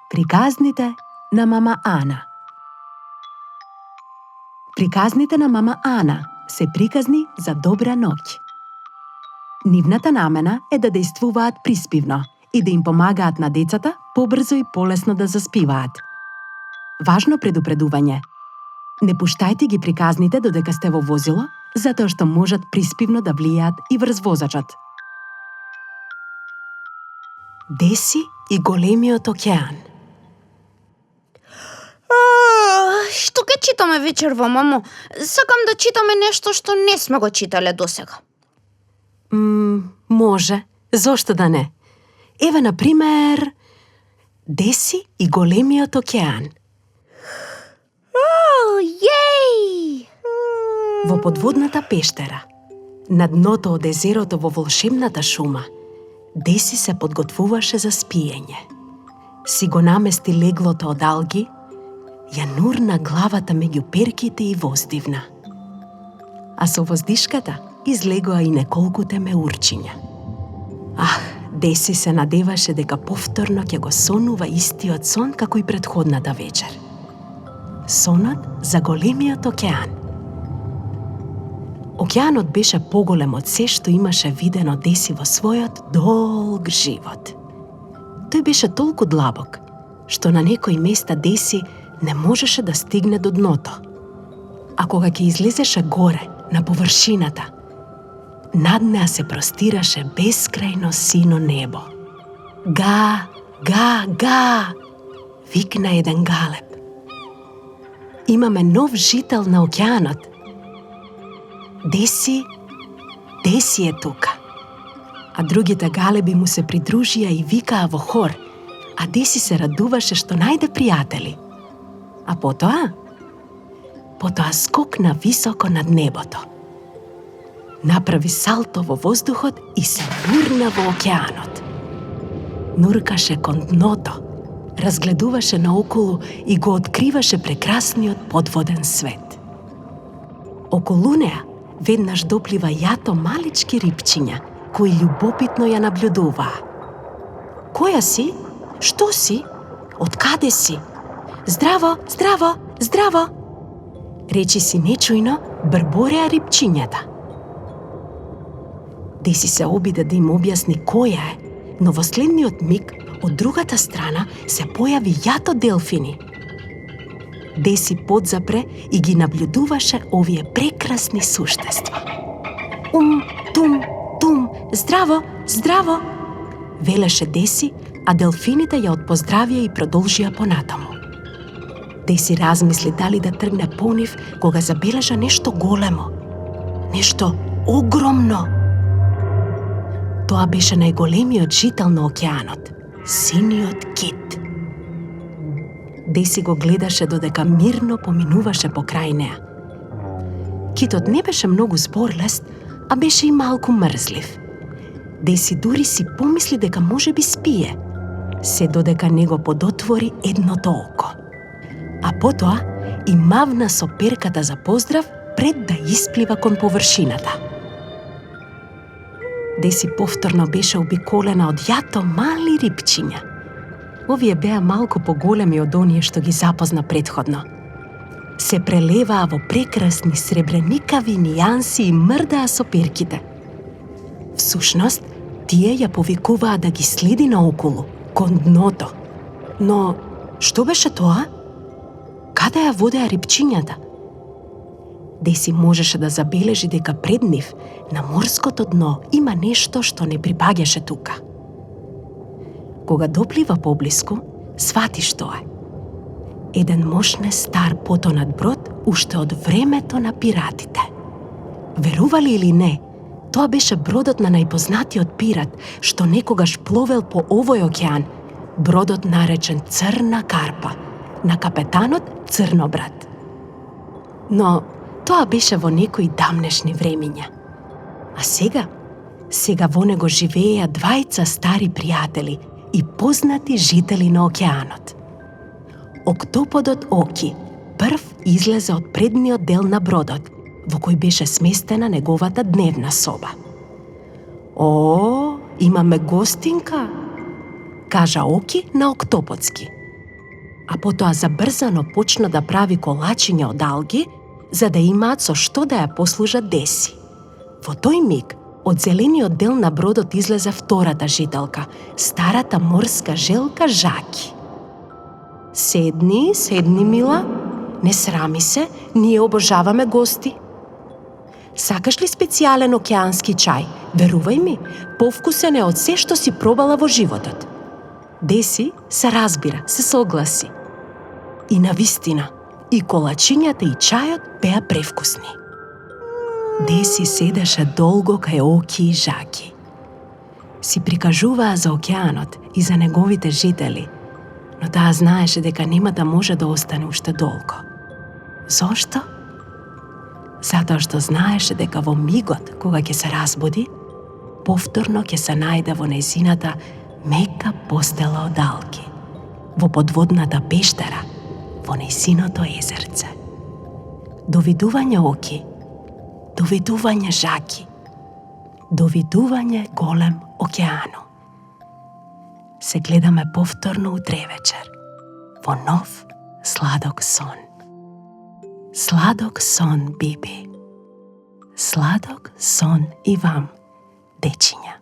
Приказните на мама Ана. Приказните на мама Ана се приказни за добра ноќ. Нивната намена е да действуваат приспивно и да им помагаат на децата побрзо и полесно да заспиваат. Важно предупредување. Не пуштајте ги приказните додека сте во возило, затоа што можат приспивно да влијаат и врз возачот. Деси и големиот океан. Што ќе читаме вечерва, мамо? Сакам да читаме нешто што не сме го читале досега. Може, зошто да не? Еве, например, Деси и големиот океан. Јеј! Во подводната пештера, на дното од езерото во волшебната шума, Деси се подготвуваше за спиење. Си го намести леглото од алги, ја нурна главата меѓу перките и воздивна. А со воздишката излегоа и неколкуте меурчиња. Деси се надеваше дека повторно ќе го сонува истиот сон како и претходната вечер. Сонот за големиот океан. Океанот беше поголем од се што имаше видено Деси во својот долг живот. Тој беше толку длабок, што на некои места Деси не можеше да стигне до дното. А кога ќе излезеше горе, на површината, над неа се простираше бескрајно сино небо. Га, га, га, викна еден галеб. Имаме нов жител на океанот. Деси, Деси е тука. А другите галеби му се придружија и викаа во хор, а Деси се радуваше што најде пријатели. А потоа скокна високо над небото. Направи салто во воздухот и се нурна во океанот. Нуркаше кон дното, разгледуваше наоколу и го откриваше прекрасниот подводен свет. Околу неа веднаш доплива јато малички рипчиња, кои љубопитно ја наблюдуваа. Која си? Што си? Од каде си? Здраво, здраво, здраво! Речи си нечујно, брбореа рипчињата. Деси се обиде да им објасни која е, но во следниот миг од другата страна се појави јато делфини. Деси подзапре и ги наблюдуваше овие прекрасни суштества. Тум, тум, здраво, здраво! Велеше Деси, а делфините ја отпоздравија и продолжија понатаму. Деси размисли дали да тргне по нив, кога забележа нешто големо, нешто огромно. Тоа беше најголемиот жител на океанот, синиот кит. Деси го гледаше додека мирно поминуваше покрај неа. Китот не беше многу зборлест, а беше и малку мрзлив. Деси дури си помисли дека може би спие, се додека не го подотвори едното око. А потоа и мавна со перката за поздрав пред да исплива кон површината. Деси повторно беше обиколена од јато мали рипчиња. Овие беа малку поголеми од оние што ги запозна претходно. Се прелеваа во прекрасни сребреникави нијанси и мрдаа со перките. Всушност, тие ја повикуваа да ги следи наоколу, кон дното. Но, што беше тоа? Каде ја водеа рипчињата? Деси можеше да забележи дека пред нив, на морското дно, има нешто што не припаѓаше тука. Кога доплива поблиску, свати што е. Еден мошне стар потонат брод уште од времето на пиратите. Верували или не, тоа беше бродот на најпознатиот пират што некогаш пловел по овој океан, бродот наречен Црна карпа, на капетанот Црнобрат. Но тоа беше во некои дамнешни времиња. А сега во него живееја двајца стари пријатели и познати жители на океанот. Октоподот Оки прв излезе од предниот дел на бродот, во кој беше сместена неговата дневна соба. Имаме гостинка, кажа Оки на октоподски. а потоа забрзано почна да прави колачиња од алги, за да имаат со што да ја послужат Деси. Во тој миг, од зелениот дел на бродот излезе втората жителка, старата морска желка Жаки. Седни, мила, не срами се, ние обожаваме гости. Сакаш ли специјален океански чај? Верувај ми, повкусен е од се што си пробала во животот. Деси се разбира, се согласи. И навистина, и колачињата и чајот беа превкусни. Деси седеше долго кај Оки и Жаки. Си прикажуваа за океанот и за неговите жители, но таа знаеше дека нема да може да остане уште долго. Зошто? Затоа што знаеше дека во мигот кога ќе се разбуди, повторно ќе се најде во нејзината мека постела од алги, во подводната пештера, во нејзиното езерце. Довидување, Оки, довидување, Жаки, довидување, голем океану. Се гледаме повторно утре вечер, во нов сладок сон. Сладок сон, Биби. Сладок сон и вам, дечиња.